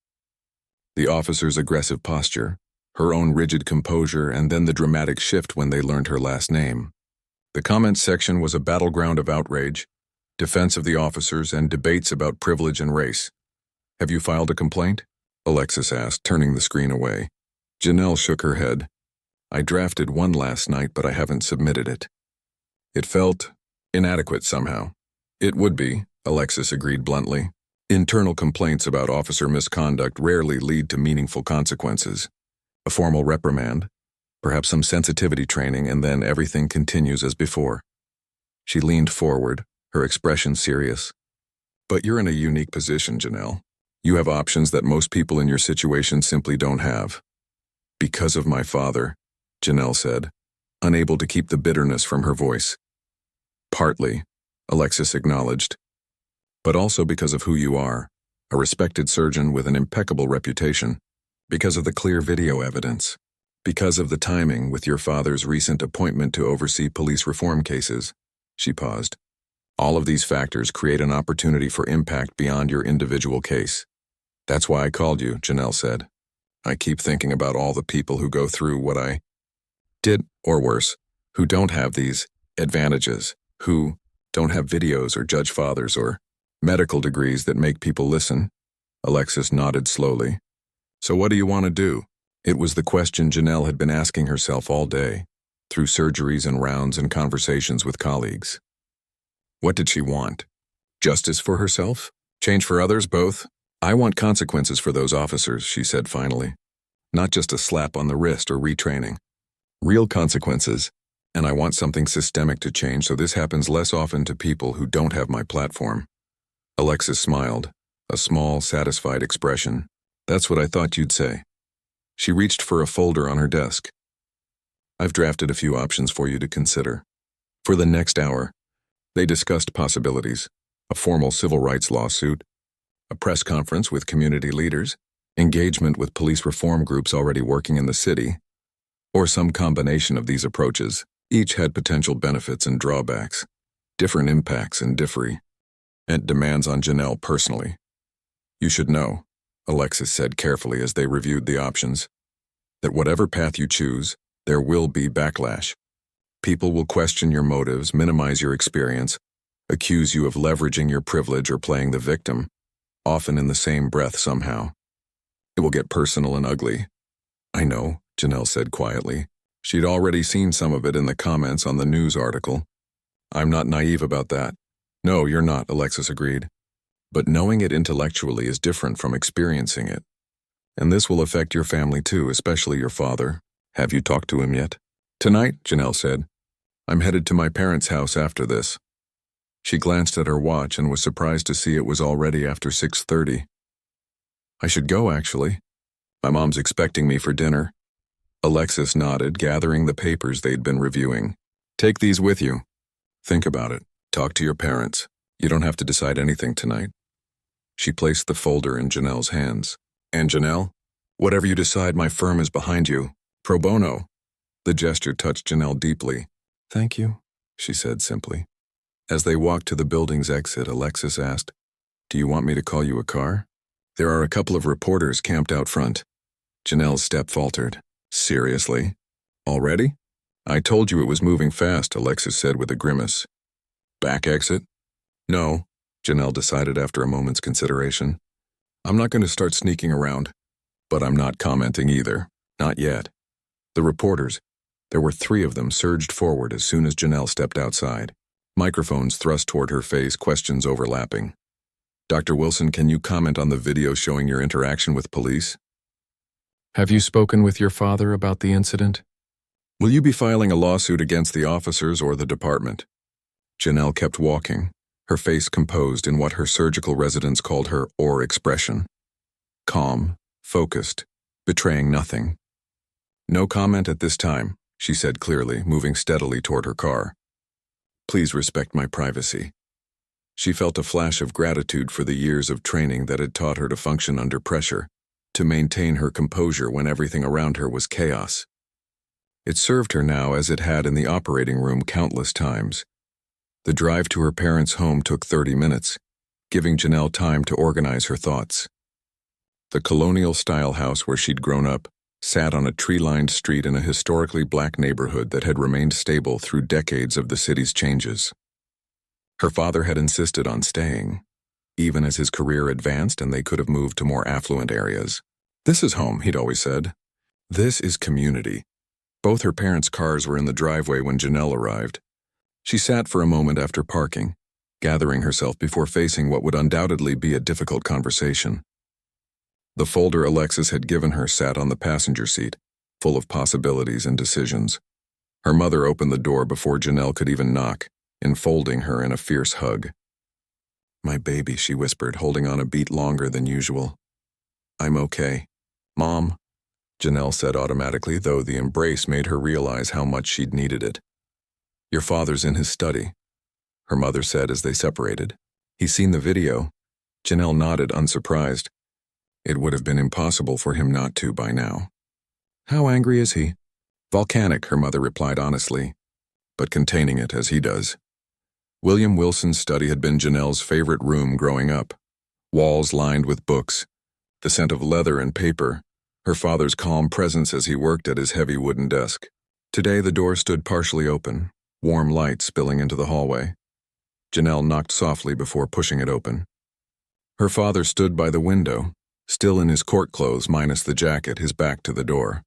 Speaker 1: The officer's aggressive posture, her own rigid composure, and then the dramatic shift when they learned her last name. The comments section was a battleground of outrage, defense of the officers, and debates about privilege and race. "Have you filed a complaint?" Alexis asked, turning the screen away. Janelle shook her head. "I drafted one last night, but I haven't submitted it." It felt inadequate somehow. "It would be," Alexis agreed bluntly. "Internal complaints about officer misconduct rarely lead to meaningful consequences. A formal reprimand, perhaps some sensitivity training, and then everything continues as before." She leaned forward, her expression serious. "But you're in a unique position, Janelle. You have options that most people in your situation simply don't have." "Because of my father," Janelle said, unable to keep the bitterness from her voice. "Partly," Alexis acknowledged. "But also because of who you are, a respected surgeon with an impeccable reputation. Because of the clear video evidence. Because of the timing with your father's recent appointment to oversee police reform cases." She paused. "All of these factors create an opportunity for impact beyond your individual case. That's why I called you," Janelle said. "I keep thinking about all the people who go through what I did, or worse, who don't have these advantages, who don't have videos or judge fathers or medical degrees that make people listen." Alexis nodded slowly. "So what do you want to do?" It was the question Janelle had been asking herself all day, through surgeries and rounds and conversations with colleagues. What did she want? Justice for herself? Change for others? Both? "I want consequences for those officers," she said finally. "Not just a slap on the wrist or retraining. Real consequences. And I want something systemic to change so this happens less often to people who don't have my platform." Alexis smiled, a small, satisfied expression. "That's what I thought you'd say." She reached for a folder on her desk. "I've drafted a few options for you to consider." For the next hour, they discussed possibilities: a formal civil rights lawsuit, a press conference with community leaders, engagement with police reform groups already working in the city, or some combination of these approaches. Each had potential benefits and drawbacks, different impacts and demands on Janelle personally. "You should know," Alexis said carefully as they reviewed the options, "that whatever path you choose, there will be backlash. People will question your motives, minimize your experience, accuse you of leveraging your privilege or playing the victim, often in the same breath somehow. It will get personal and ugly." "I know," Janelle said quietly. She'd already seen some of it in the comments on the news article. "I'm not naive about that." "No, you're not," Alexis agreed. "But knowing it intellectually is different from experiencing it. And this will affect your family too, especially your father. Have you talked to him yet?" "Tonight," Janelle said. "I'm headed to my parents' house after this." She glanced at her watch and was surprised to see it was already after 6:30. "I should go, actually. My mom's expecting me for dinner." Alexis nodded, gathering the papers they'd been reviewing. "Take these with you. Think about it. Talk to your parents. You don't have to decide anything tonight." She placed the folder in Janelle's hands. "And Janelle, whatever you decide, my firm is behind you. Pro bono." The gesture touched Janelle deeply. "Thank you." she said simply. As they walked to the building's exit, Alexis asked, "Do you want me to call you a car? There are a couple of reporters camped out front." Janelle's step faltered. "Seriously? Already?" "I told you it was moving fast," Alexis said with a grimace. "Back exit?" "No," Janelle decided after a moment's consideration. "I'm not going to start sneaking around, but I'm not commenting either. Not yet." The reporters, there were 3 of them, surged forward as soon as Janelle stepped outside. Microphones thrust toward her face, questions overlapping. "Dr. Wilson, can you comment on the video showing your interaction with police? Have you spoken with your father about the incident? Will you be filing a lawsuit against the officers or the department?" Janelle kept walking, her face composed in what her surgical residents called her or expression. Calm, focused, betraying nothing. "No comment at this time," she said clearly, moving steadily toward her car. "Please respect my privacy." She felt a flash of gratitude for the years of training that had taught her to function under pressure, to maintain her composure when everything around her was chaos. It served her now as it had in the operating room countless times. The drive to her parents' home took 30 minutes, giving Janelle time to organize her thoughts. The colonial-style house where she'd grown up sat on a tree-lined street in a historically black neighborhood that had remained stable through decades of the city's changes. Her father had insisted on staying, even as his career advanced and they could have moved to more affluent areas. "This is home," he'd always said. "This is community." Both her parents' cars were in the driveway when Janelle arrived. She sat for a moment after parking, gathering herself before facing what would undoubtedly be a difficult conversation. The folder Alexis had given her sat on the passenger seat, full of possibilities and decisions. Her mother opened the door before Janelle could even knock, enfolding her in a fierce hug. "My baby," she whispered, holding on a beat longer than usual. "I'm okay, Mom," Janelle said automatically, though the embrace made her realize how much she'd needed it. "Your father's in his study," her mother said as they separated. "He's seen the video." Janelle nodded, unsurprised. It would have been impossible for him not to by now. "How angry is he?" "Volcanic," her mother replied honestly, but containing it as he does. William Wilson's study had been Janelle's favorite room growing up. Walls lined with books, the scent of leather and paper, her father's calm presence as he worked at his heavy wooden desk. Today the door stood partially open, warm light spilling into the hallway. Janelle knocked softly before pushing it open. Her father stood by the window, still in his court clothes minus the jacket, his back to the door.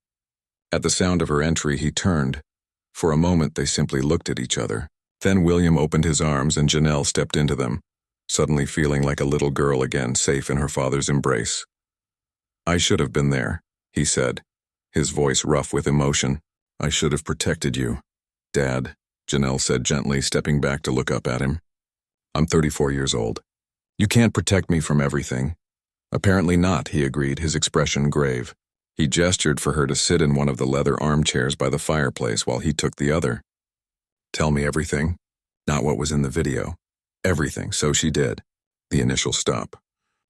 Speaker 1: At the sound of her entry, he turned. For a moment, they simply looked at each other. Then William opened his arms and Janelle stepped into them, suddenly feeling like a little girl again, safe in her father's embrace. "I should have been there," he said, his voice rough with emotion. "I should have protected you." "Dad," Janelle said gently, stepping back to look up at him. "I'm 34 years old. You can't protect me from everything." "Apparently not," he agreed, his expression grave. He gestured for her to sit in one of the leather armchairs by the fireplace while he took the other. "Tell me everything." Not what was in the video. Everything, so she did. The initial stop.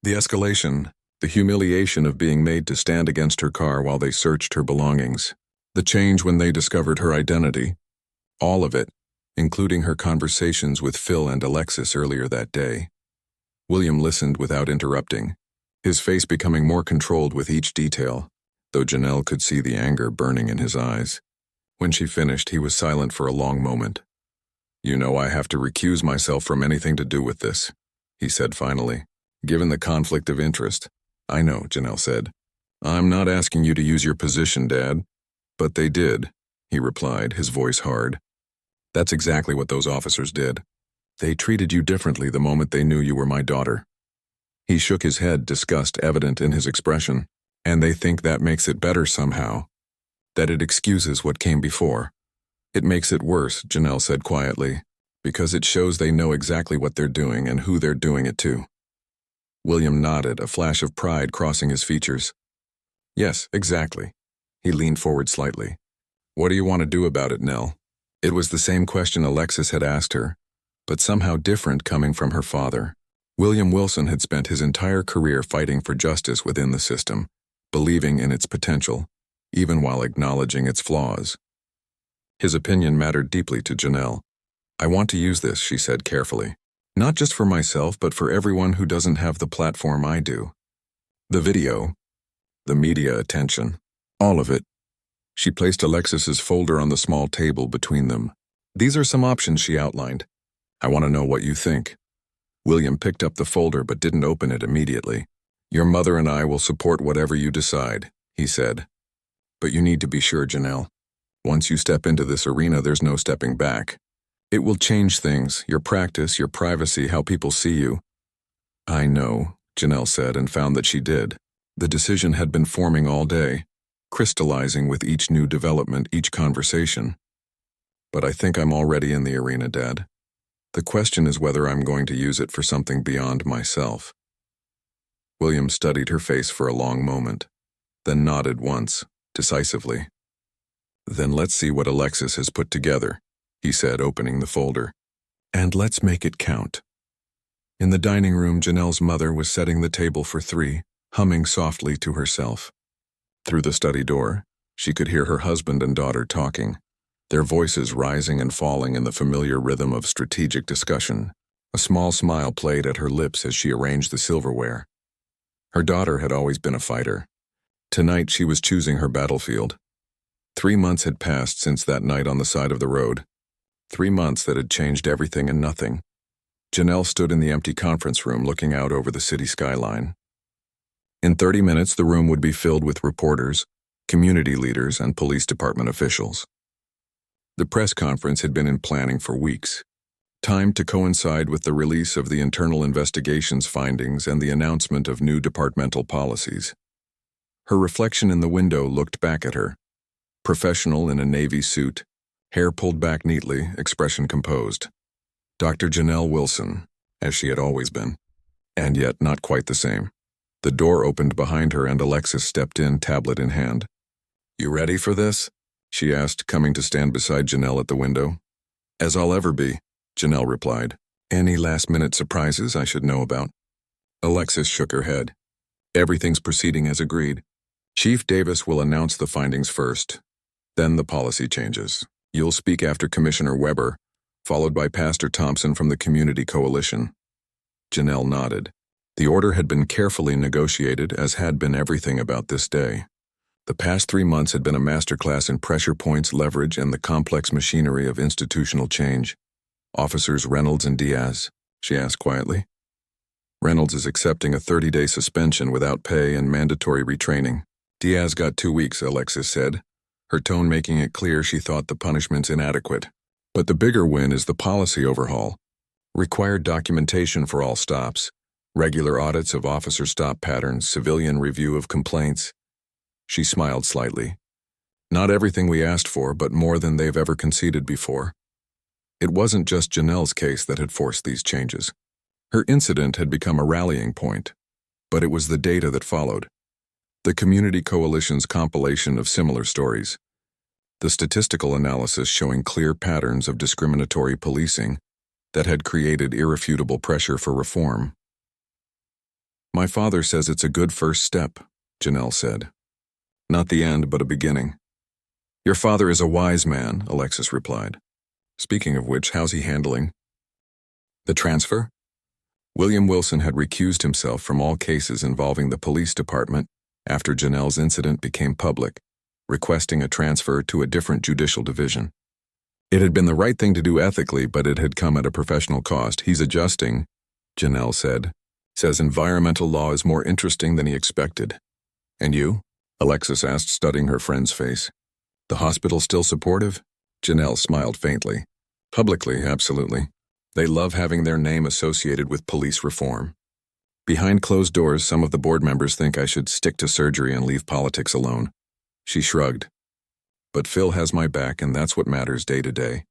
Speaker 1: The escalation, the humiliation of being made to stand against her car while they searched her belongings. The change when they discovered her identity. All of it, including her conversations with Phil and Alexis earlier that day. William listened without interrupting, his face becoming more controlled with each detail, though Janelle could see the anger burning in his eyes. When she finished, he was silent for a long moment. "You know I have to recuse myself from anything to do with this," he said finally, "given the conflict of interest." "I know," Janelle said. "I'm not asking you to use your position, Dad." "But they did," he replied, his voice hard. "That's exactly what those officers did. They treated you differently the moment they knew you were my daughter." He shook his head, disgust evident in his expression. "And they think that makes it better somehow. That it excuses what came before." "It makes it worse," Janelle said quietly, "because it shows they know exactly what they're doing and who they're doing it to." William nodded, a flash of pride crossing his features. "Yes, exactly." He leaned forward slightly. "What do you want to do about it, Nell?" It was the same question Alexis had asked her, but somehow different coming from her father. William Wilson had spent his entire career fighting for justice within the system, believing in its potential, even while acknowledging its flaws. His opinion mattered deeply to Janelle. I want to use this, she said carefully. Not just for myself, but for everyone who doesn't have the platform I do. The video, the media attention, all of it. She placed Alexis's folder on the small table between them. These are some options she outlined. I want to know what you think. William picked up the folder but didn't open it immediately. Your mother and I will support whatever you decide, he said. But you need to be sure, Janelle. Once you step into this arena, there's no stepping back. It will change things, your practice, your privacy, how people see you. I know, Janelle said, and found that she did. The decision had been forming all day, crystallizing with each new development, each conversation. But I think I'm already in the arena, Dad. The question is whether I'm going to use it for something beyond myself. William studied her face for a long moment, then nodded once, decisively. Then let's see what Alexis has put together, he said, opening the folder. And let's make it count. In the dining room, Janelle's mother was setting the table for 3, humming softly to herself. Through the study door, she could hear her husband and daughter talking, their voices rising and falling in the familiar rhythm of strategic discussion. A small smile played at her lips as she arranged the silverware. Her daughter had always been a fighter. Tonight she was choosing her battlefield. 3 months had passed since that night on the side of the road. 3 months that had changed everything and nothing. Janelle stood in the empty conference room looking out over the city skyline. In 30 minutes, the room would be filled with reporters, community leaders, and police department officials. The press conference had been in planning for weeks, timed to coincide with the release of the internal investigation's findings and the announcement of new departmental policies. Her reflection in the window looked back at her, professional in a navy suit, hair pulled back neatly, expression composed. Dr. Janelle Wilson, as she had always been, and yet not quite the same. The door opened behind her and Alexis stepped in, tablet in hand. You ready for this? She asked, coming to stand beside Janelle at the window. As I'll ever be, Janelle replied. Any last-minute surprises I should know about? Alexis shook her head. Everything's proceeding as agreed. Chief Davis will announce the findings first, then the policy changes. You'll speak after Commissioner Weber, followed by Pastor Thompson from the Community Coalition. Janelle nodded. The order had been carefully negotiated, as had been everything about this day. The past 3 months had been a masterclass in pressure points, leverage, and the complex machinery of institutional change. Officers Reynolds and Diaz, she asked quietly. Reynolds is accepting a 30-day suspension without pay and mandatory retraining. Diaz got 2 weeks, Alexis said, her tone making it clear she thought the punishment's inadequate. But the bigger win is the policy overhaul. Required documentation for all stops, regular audits of officer stop patterns, civilian review of complaints. She smiled slightly. Not everything we asked for, but more than they've ever conceded before. It wasn't just Janelle's case that had forced these changes. Her incident had become a rallying point, but it was the data that followed. The Community Coalition's compilation of similar stories. The statistical analysis showing clear patterns of discriminatory policing that had created irrefutable pressure for reform. My father says it's a good first step, Janelle said. Not the end, but a beginning. Your father is a wise man, Alexis replied. Speaking of which, how's he handling the transfer? William Wilson had recused himself from all cases involving the police department after Janelle's incident became public, requesting a transfer to a different judicial division. It had been the right thing to do ethically, but it had come at a professional cost. He's adjusting, Janelle said. Says environmental law is more interesting than he expected. And you? Alexis asked, studying her friend's face. The hospital still supportive? Janelle smiled faintly. Publicly, absolutely. They love having their name associated with police reform. Behind closed doors, some of the board members think I should stick to surgery and leave politics alone. She shrugged. But Phil has my back, and that's what matters day to day.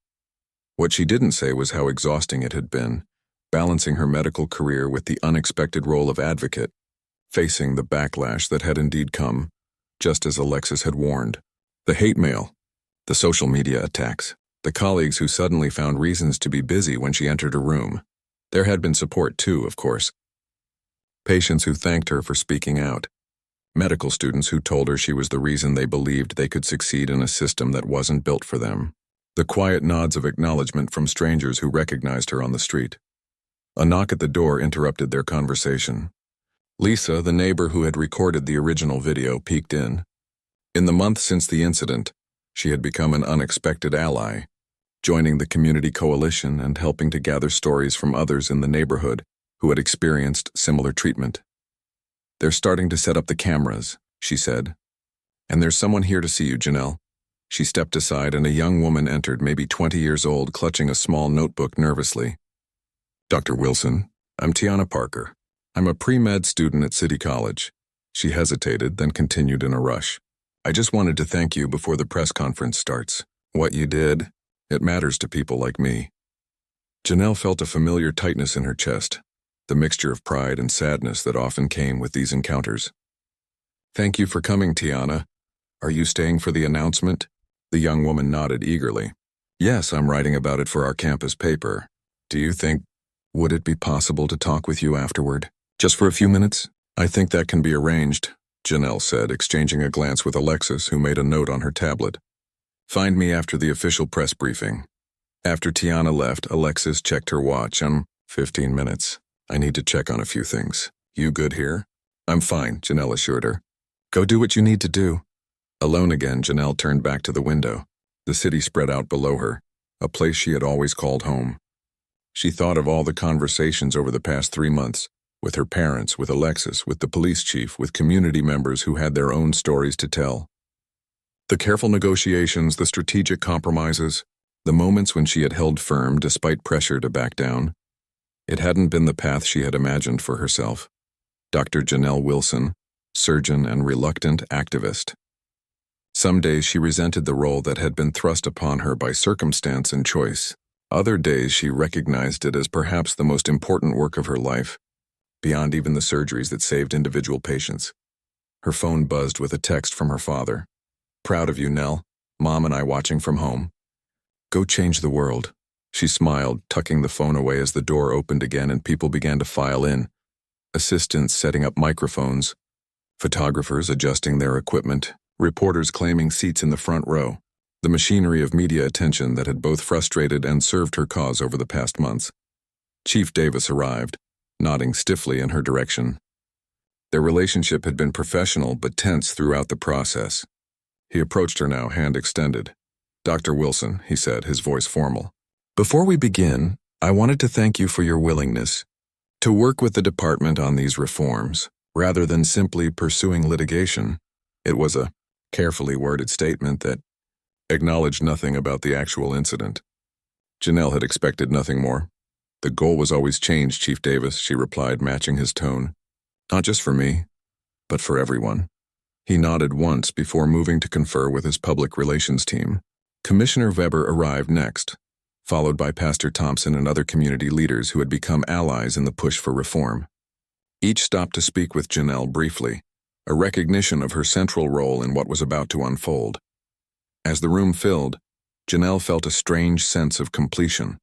Speaker 1: What she didn't say was how exhausting it had been, balancing her medical career with the unexpected role of advocate, facing the backlash that had indeed come, just as Alexis had warned. The hate mail, the social media attacks, the colleagues who suddenly found reasons to be busy when she entered a room. There had been support too, of course. Patients who thanked her for speaking out. Medical students who told her she was the reason they believed they could succeed in a system that wasn't built for them. the quiet nods of acknowledgement from strangers who recognized her on the street. A knock at the door interrupted their conversation. Lisa, the neighbor who had recorded the original video, peeked in. In the month since the incident, she had become an unexpected ally, joining the community coalition and helping to gather stories from others in the neighborhood who had experienced similar treatment. "They're starting to set up the cameras," she said. "And there's someone here to see you, Janelle." She stepped aside and a young woman entered, maybe 20 years old, clutching a small notebook nervously. "Dr. Wilson, I'm Tiana Parker. I'm a pre-med student at City College." She hesitated, then continued in a rush. "I just wanted to thank you before the press conference starts. What you did, it matters to people like me." Janelle felt a familiar tightness in her chest, the mixture of pride and sadness that often came with these encounters. "Thank you for coming, Tiana. Are you staying for the announcement?" The young woman nodded eagerly. "Yes, I'm writing about it for our campus paper. Would it be possible to talk with you afterward? Just for a few minutes?" "I think that can be arranged," Janelle said, exchanging a glance with Alexis, who made a note on her tablet. "Find me after the official press briefing." After Tiana left, Alexis checked her watch. 15 minutes. I need to check on a few things. You good here?" "I'm fine," Janelle assured her. "Go do what you need to do." Alone again, Janelle turned back to the window. The city spread out below her, a place she had always called home. She thought of all the conversations over the past 3 months, with her parents, with Alexis, with the police chief, with community members who had their own stories to tell. The careful negotiations, the strategic compromises, the moments when she had held firm despite pressure to back down. It hadn't been the path she had imagined for herself. Dr. Janelle Wilson, surgeon and reluctant activist. Some days she resented the role that had been thrust upon her by circumstance and choice. Other days she recognized it as perhaps the most important work of her life, beyond even the surgeries that saved individual patients. Her phone buzzed with a text from her father. "Proud of you, Nell. Mom and I watching from home. Go change the world." She smiled, tucking the phone away as the door opened again and people began to file in. Assistants setting up microphones, photographers adjusting their equipment, reporters claiming seats in the front row. The machinery of media attention that had both frustrated and served her cause over the past months. Chief Davis arrived, nodding stiffly in her direction. Their relationship had been professional but tense throughout the process. He approached her now, hand extended. "Dr. Wilson," he said, his voice formal. "Before we begin, I wanted to thank you for your willingness to work with the department on these reforms, rather than simply pursuing litigation." It was a carefully worded statement that acknowledged nothing about the actual incident. Janelle had expected nothing more. "The goal was always change, Chief Davis," she replied, matching his tone. "Not just for me, but for everyone." He nodded once before moving to confer with his public relations team. Commissioner Weber arrived next, followed by Pastor Thompson and other community leaders who had become allies in the push for reform. Each stopped to speak with Janelle briefly, a recognition of her central role in what was about to unfold. As the room filled, Janelle felt a strange sense of completion.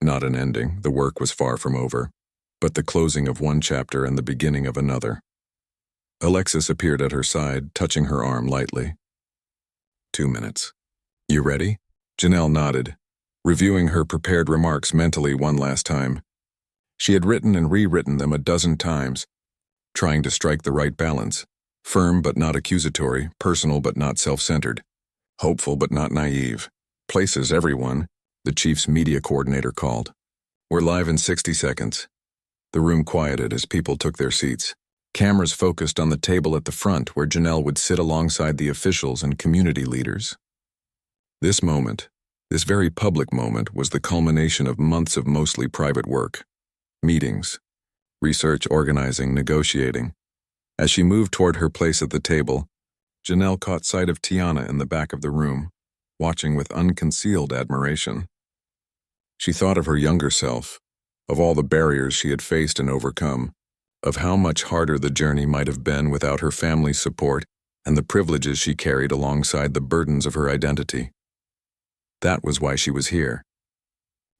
Speaker 1: Not an ending, the work was far from over, but the closing of one chapter and the beginning of another. Alexis appeared at her side, touching her arm lightly. 2 minutes. "You ready?" Janelle nodded, reviewing her prepared remarks mentally one last time. She had written and rewritten them a dozen times, trying to strike the right balance, firm but not accusatory, personal but not self-centered, hopeful but not naive. "Places everyone," the chief's media coordinator called. "We're live in 60 seconds. The room quieted as people took their seats. Cameras focused on the table at the front where Janelle would sit alongside the officials and community leaders. This moment, this very public moment, was the culmination of months of mostly private work. Meetings, research, organizing, negotiating. As she moved toward her place at the table, Janelle caught sight of Tiana in the back of the room, watching with unconcealed admiration. She thought of her younger self, of all the barriers she had faced and overcome, of how much harder the journey might have been without her family's support and the privileges she carried alongside the burdens of her identity. That was why she was here.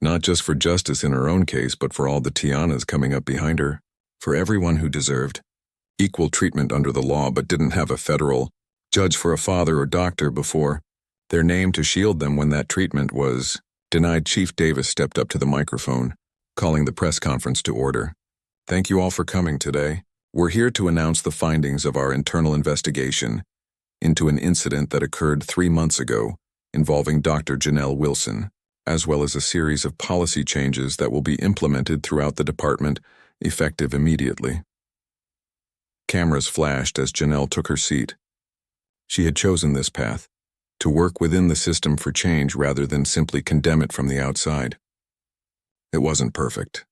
Speaker 1: Not just for justice in her own case, but for all the Tianas coming up behind her, for everyone who deserved equal treatment under the law but didn't have a federal judge for a father or doctor before their name to shield them when that treatment was denied. Chief Davis stepped up to the microphone, calling the press conference to order. Thank you all for coming today. We're here to announce the findings of our internal investigation into an incident that occurred 3 months ago involving Dr. Janelle Wilson, as well as a series of policy changes that will be implemented throughout the department, effective immediately. Cameras flashed as Janelle took her seat. She had chosen this path, to work within the system for change rather than simply condemn it from the outside. It wasn't perfect.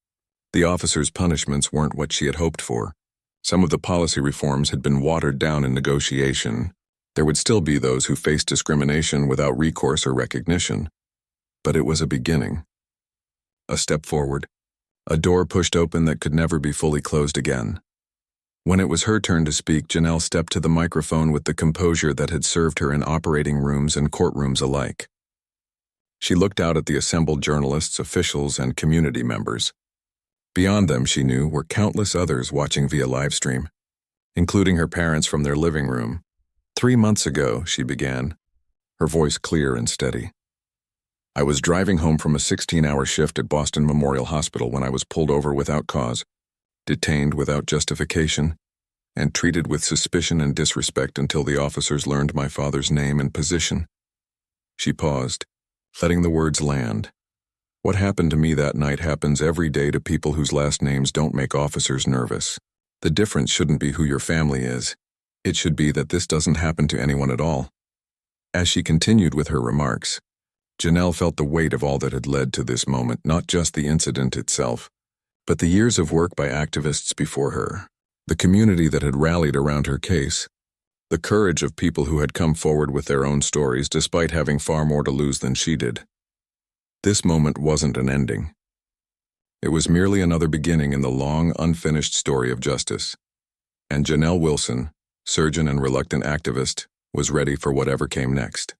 Speaker 1: The officers' punishments weren't what she had hoped for. Some of the policy reforms had been watered down in negotiation. There would still be those who faced discrimination without recourse or recognition. But it was a beginning. A step forward. A door pushed open that could never be fully closed again. When it was her turn to speak, Janelle stepped to the microphone with the composure that had served her in operating rooms and courtrooms alike. She looked out at the assembled journalists, officials, and community members. Beyond them, she knew, were countless others watching via livestream, including her parents from their living room. 3 months ago, she began, her voice clear and steady. I was driving home from a 16-hour shift at Boston Memorial Hospital when I was pulled over without cause, detained without justification, and treated with suspicion and disrespect until the officers learned my father's name and position. She paused, letting the words land. What happened to me that night happens every day to people whose last names don't make officers nervous. The difference shouldn't be who your family is. It should be that this doesn't happen to anyone at all. As she continued with her remarks, Janelle felt the weight of all that had led to this moment, not just the incident itself, but the years of work by activists before her, the community that had rallied around her case, the courage of people who had come forward with their own stories despite having far more to lose than she did. This moment wasn't an ending. It was merely another beginning in the long, unfinished story of justice. And Janelle Wilson, surgeon and reluctant activist, was ready for whatever came next.